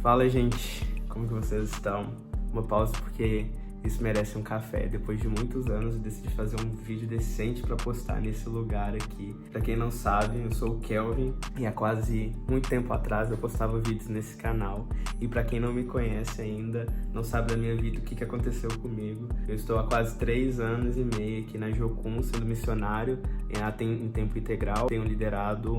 Fala, gente, como que vocês estão? Uma pausa porque isso merece um café. Depois de muitos anos eu decidi fazer um vídeo decente para postar nesse lugar aqui. Pra quem não sabe, eu sou o Kelvin e há quase muito tempo atrás eu postava vídeos nesse canal. E pra quem não me conhece ainda, não sabe da minha vida o que aconteceu comigo, eu estou há quase 3 anos e meio aqui na Jocum sendo missionário em tempo integral. Tenho liderado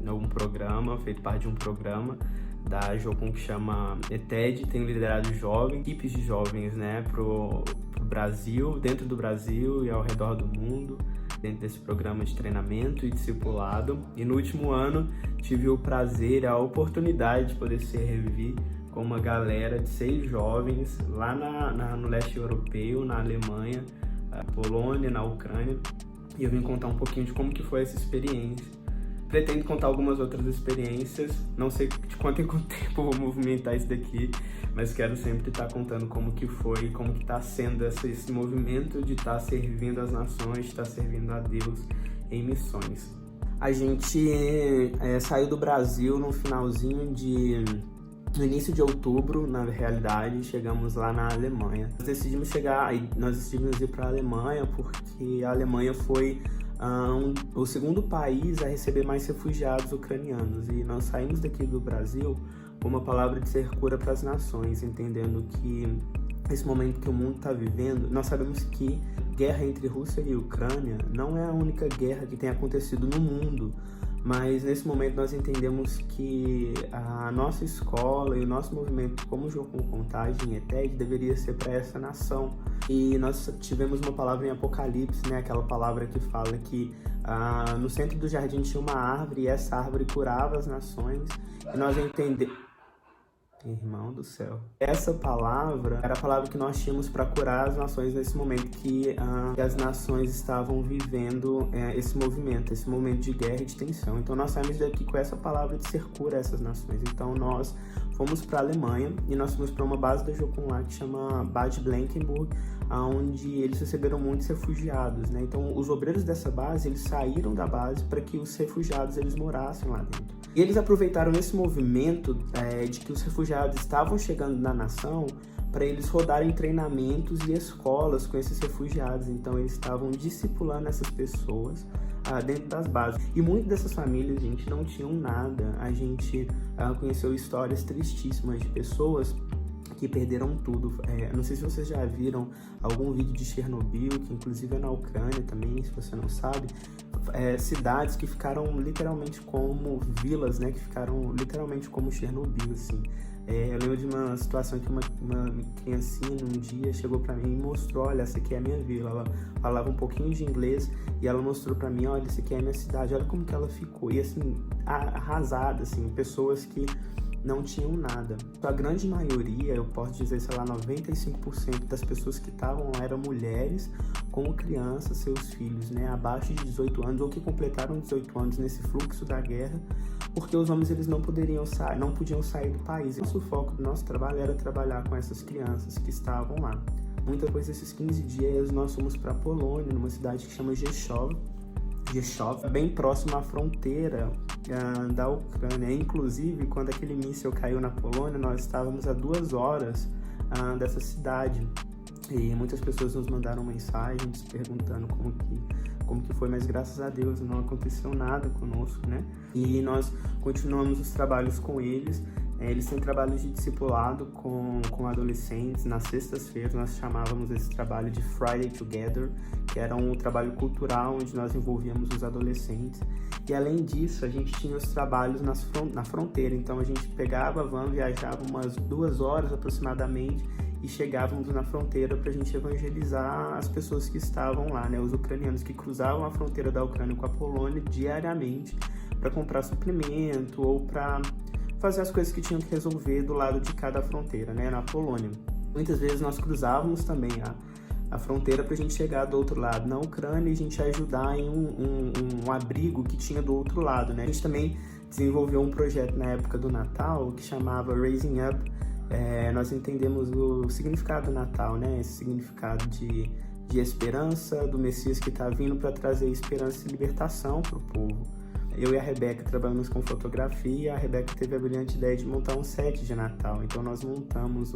um programa, feito parte de um programa da Jocum que chama ETED. Tenho liderado equipes de jovens, pro Brasil, dentro do Brasil e ao redor do mundo, dentro desse programa de treinamento e discipulado. E no último ano tive o prazer, a oportunidade de poder servir com uma galera de 6 jovens lá no leste europeu, na Alemanha, na Polônia, na Ucrânia. E eu vim contar um pouquinho de como que foi essa experiência. Pretendo contar algumas outras experiências, não sei de quanto em quanto tempo eu vou movimentar isso daqui, mas quero sempre estar contando como que foi, como que está sendo esse movimento de estar servindo as nações, de estar servindo a Deus em missões. A gente saiu do Brasil no início de outubro, na realidade, chegamos lá na Alemanha. Nós decidimos ir para a Alemanha porque a Alemanha foi o segundo país a receber mais refugiados ucranianos, e nós saímos daqui do Brasil com uma palavra de ser cura para as nações, entendendo que esse momento que o mundo está vivendo, nós sabemos que guerra entre Rússia e Ucrânia não é a única guerra que tem acontecido no mundo, mas nesse momento nós entendemos que a nossa escola e o nosso movimento como Jocum Contagem ETED deveria ser para essa nação. E nós tivemos uma palavra em Apocalipse, aquela palavra que fala que no centro do jardim tinha uma árvore e essa árvore curava as nações. E nós entendemos... Irmão do céu. Essa palavra era a palavra que nós tínhamos para curar as nações nesse momento que as nações estavam vivendo esse momento de guerra e de tensão. Então nós saímos daqui com essa palavra de ser cura a essas nações. Então nós fomos para a Alemanha e nós fomos para uma base da Jocum lá que chama Bad Blankenburg, onde eles receberam muitos refugiados, Então os obreiros dessa base, eles saíram da base para que os refugiados eles morassem lá dentro. E eles aproveitaram esse movimento de que os refugiados estavam chegando na nação para eles rodarem treinamentos e escolas com esses refugiados. Então eles estavam discipulando essas pessoas dentro das bases. E muitas dessas famílias, gente, não tinham nada. A gente conheceu histórias tristíssimas de pessoas que perderam tudo. Não sei se vocês já viram algum vídeo de Chernobyl, que inclusive é na Ucrânia também, se você não sabe. Cidades que ficaram literalmente como vilas, que ficaram literalmente como Chernobyl, assim. Eu lembro de uma situação que uma criancinha um dia chegou pra mim e mostrou: olha, essa aqui é a minha vila. Ela falava um pouquinho de inglês e ela mostrou pra mim: olha, essa aqui é a minha cidade, olha como que ela ficou. E assim, arrasada, assim, pessoas que não tinham nada. A grande maioria, eu posso dizer, 95% das pessoas que estavam lá eram mulheres com crianças, seus filhos, abaixo de 18 anos ou que completaram 18 anos nesse fluxo da guerra, porque os homens eles não podiam sair do país. O foco do nosso trabalho era trabalhar com essas crianças que estavam lá. Muita coisa, esses 15 dias nós fomos para a Polônia, numa cidade que chama Rzeszów, bem próximo à fronteira da Ucrânia. Inclusive, quando aquele míssil caiu na Polônia, nós estávamos a 2 horas dessa cidade. E muitas pessoas nos mandaram mensagens perguntando como que foi, mas graças a Deus não aconteceu nada conosco, E nós continuamos os trabalhos com eles. Eles têm trabalhos de discipulado com adolescentes. Nas sextas-feiras nós chamávamos esse trabalho de Friday Together, que era um trabalho cultural onde nós envolvíamos os adolescentes. E além disso, a gente tinha os trabalhos na fronteira. Então a gente pegava a van, viajava umas 2 horas aproximadamente e chegávamos na fronteira para a gente evangelizar as pessoas que estavam lá, os ucranianos que cruzavam a fronteira da Ucrânia com a Polônia diariamente para comprar suplemento ou para fazer as coisas que tinham que resolver do lado de cada fronteira, na Polônia. Muitas vezes nós cruzávamos também a fronteira para a gente chegar do outro lado, na Ucrânia, e a gente ajudar em um abrigo que tinha do outro lado, A gente também desenvolveu um projeto na época do Natal que chamava Raising Up. Nós entendemos o significado do Natal, Esse significado de esperança do Messias que está vindo para trazer esperança e libertação para o povo. eu e a Rebeca trabalhamos com fotografia, e a Rebeca teve a brilhante ideia de montar um set de Natal. Então nós montamos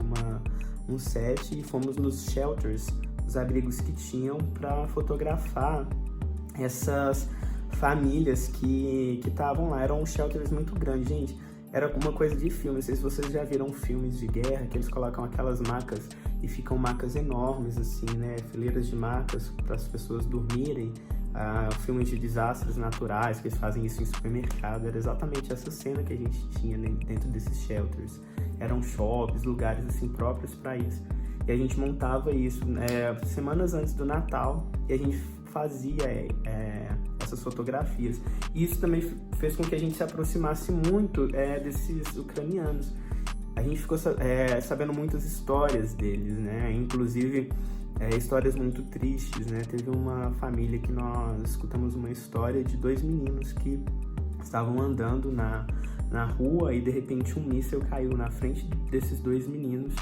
um set e fomos nos shelters, os abrigos que tinham, para fotografar essas famílias que estavam lá. Eram shelters muito grandes, gente. Era uma coisa de filme. Não sei se vocês já viram filmes de guerra, que eles colocam aquelas macas e ficam macas enormes, assim, né? Fileiras de macas para as pessoas dormirem. Filmes de desastres naturais, que eles fazem isso em supermercado. Era exatamente essa cena que a gente tinha dentro desses shelters. Eram shops, lugares assim próprios para isso. E a gente montava isso semanas antes do Natal, e a gente fazia essas fotografias. E isso também fez com que a gente se aproximasse muito desses ucranianos. A gente ficou sabendo muitas histórias deles, né? Inclusive histórias muito tristes, né? Teve uma família que nós escutamos uma história de 2 meninos que estavam andando na rua e de repente um míssil caiu na frente desses 2 meninos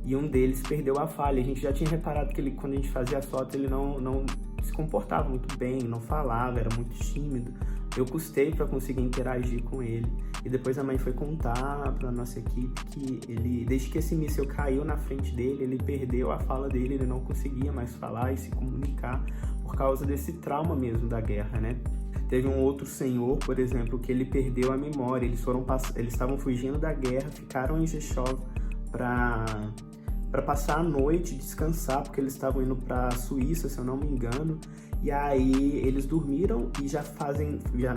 e um deles perdeu a falha. A gente já tinha reparado que quando a gente fazia as fotos, ele não se comportava muito bem, não falava, era muito tímido. Eu custei para conseguir interagir com ele. E depois a mãe foi contar para nossa equipe que desde que esse míssil caiu na frente dele, ele perdeu a fala dele, ele não conseguia mais falar e se comunicar por causa desse trauma mesmo da guerra, né? Teve um outro senhor, por exemplo, que ele perdeu a memória. Eles estavam fugindo da guerra, ficaram em Rzeszów para passar a noite, descansar, porque eles estavam indo para a Suíça, se eu não me engano. E aí eles dormiram e já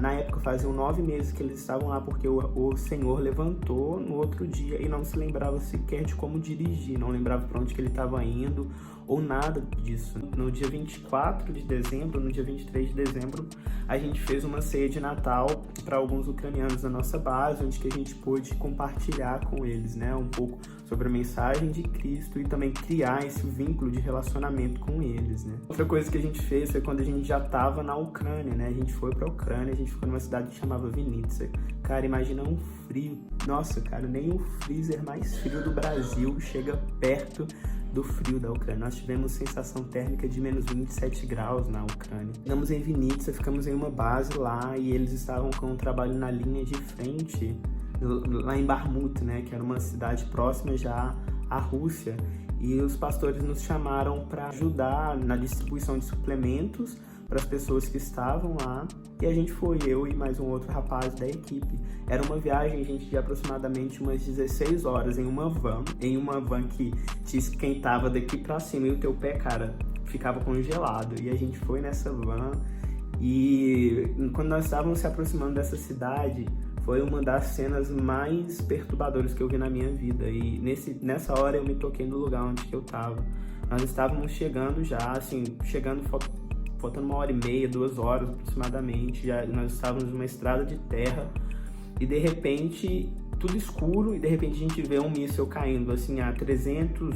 na época faziam 9 meses que eles estavam lá, porque o senhor levantou no outro dia e não se lembrava sequer de como dirigir, não lembrava para onde que ele estava indo ou nada disso. No dia 24 de dezembro, no dia 23 de dezembro, a gente fez uma ceia de Natal para alguns ucranianos da nossa base, onde que a gente pôde compartilhar com eles, né, um pouco sobre a mensagem de Cristo e também criar esse vínculo de relacionamento com eles, né. Outra coisa que a gente fez foi quando a gente já estava na Ucrânia, né, a gente foi para a Ucrânia, a gente ficou numa cidade que chamava Vinnytsia. Cara, imagina um frio. Nossa, cara, nem o freezer mais frio do Brasil chega perto do frio da Ucrânia. Nós tivemos sensação térmica de menos 27 graus na Ucrânia. Chegamos em Vinnytsia, ficamos em uma base lá e eles estavam com um trabalho na linha de frente, lá em Bakhmut, né, que era uma cidade próxima já à Rússia. E os pastores nos chamaram para ajudar na distribuição de suplementos para as pessoas que estavam lá. E a gente foi, eu e mais um outro rapaz da equipe. Era uma viagem, gente, de aproximadamente umas 16 horas em uma van que te esquentava daqui para cima e o teu pé, cara, ficava congelado. E a gente foi nessa van e quando nós estávamos se aproximando dessa cidade, foi uma das cenas mais perturbadoras que eu vi na minha vida. E nessa hora eu me toquei no lugar onde que eu estava. Nós estávamos chegando já, assim, faltando 1h30, 2 horas aproximadamente. Nós estávamos numa estrada de terra e de repente tudo escuro e de repente a gente vê um míssil caindo assim a 300,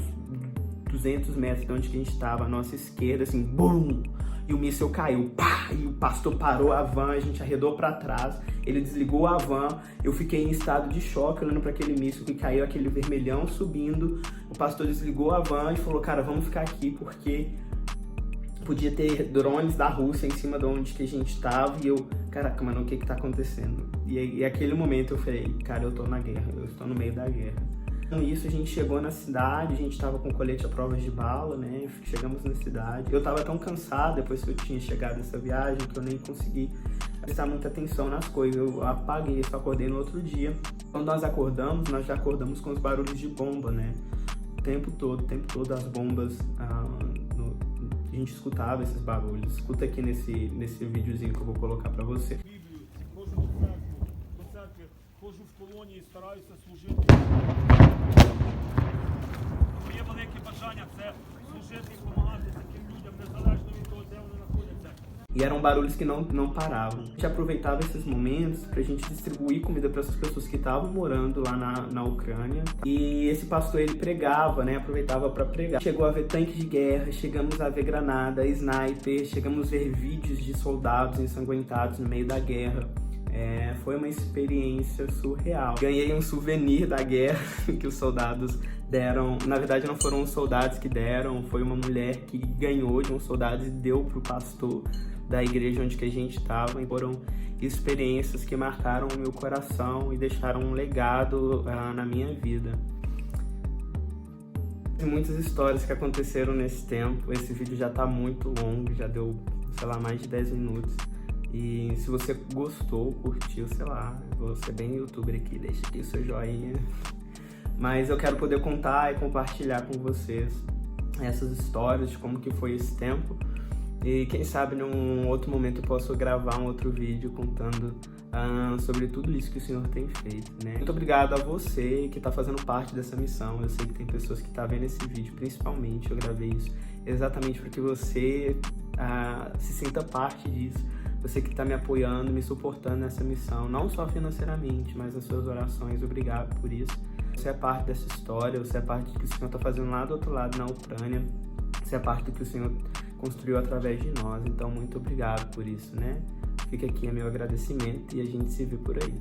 200 metros de onde que a gente estava, à nossa esquerda, assim, bum! E o míssil caiu, pá! E o pastor parou a van, a gente arredou para trás, ele desligou a van, eu fiquei em estado de choque olhando para aquele míssil que caiu, aquele vermelhão subindo. O pastor desligou a van e falou, cara, vamos ficar aqui porque podia ter drones da Rússia em cima de onde que a gente estava. E eu, caraca, mano, o que tá acontecendo? E aquele momento eu falei, cara, eu tô na guerra, eu estou no meio da guerra. Com isso, a gente chegou na cidade, a gente tava com colete à prova de bala, né? Chegamos na cidade. Eu tava tão cansado depois que eu tinha chegado dessa viagem que eu nem consegui prestar muita atenção nas coisas. Eu apaguei, só acordei no outro dia. Quando nós já acordamos com os barulhos de bomba, né? O tempo todo as bombas, a gente escutava esses barulhos. Escuta aqui nesse videozinho que eu vou colocar pra você. Ходжу в колонії, стараюся служити. Моє велике бажання – це служити і допомагати таким людям, незалежно від того, де вони знаходяться. E eram barulhos que não paravam. A gente aproveitava esses momentos pra gente distribuir comida para essas pessoas que estavam morando lá na Ucrânia. E esse pastor, ele pregava, né? Aproveitava para pregar. Chegou a ver tanque de guerra, chegamos a ver granada, sniper, chegamos a ver vídeos de soldados ensanguentados no meio da guerra. Foi uma experiência surreal. Ganhei um souvenir da guerra que os soldados deram. Na verdade, não foram os soldados que deram, foi uma mulher que ganhou de um soldado e deu pro pastor da igreja onde que a gente estava, e foram experiências que marcaram o meu coração e deixaram um legado na minha vida. Tem muitas histórias que aconteceram nesse tempo. Esse vídeo já tá muito longo, já deu, sei lá, mais de 10 minutos. E se você gostou, curtiu, sei lá, vou ser bem youtuber aqui, deixa aqui o seu joinha. Mas eu quero poder contar e compartilhar com vocês essas histórias de como que foi esse tempo. E quem sabe num outro momento eu posso gravar um outro vídeo contando sobre tudo isso que o Senhor tem feito, né? Muito obrigado a você que está fazendo parte dessa missão. Eu sei que tem pessoas que estão vendo esse vídeo, principalmente eu gravei isso exatamente para que você se sinta parte disso. Você que está me apoiando, me suportando nessa missão, não só financeiramente, mas nas suas orações. Obrigado por isso. Você é parte dessa história, você é parte do que o Senhor está fazendo lá do outro lado, na Ucrânia. Você é parte do que o Senhor construiu através de nós. Então, muito obrigado por isso, né? Fica aqui o meu agradecimento e a gente se vê por aí.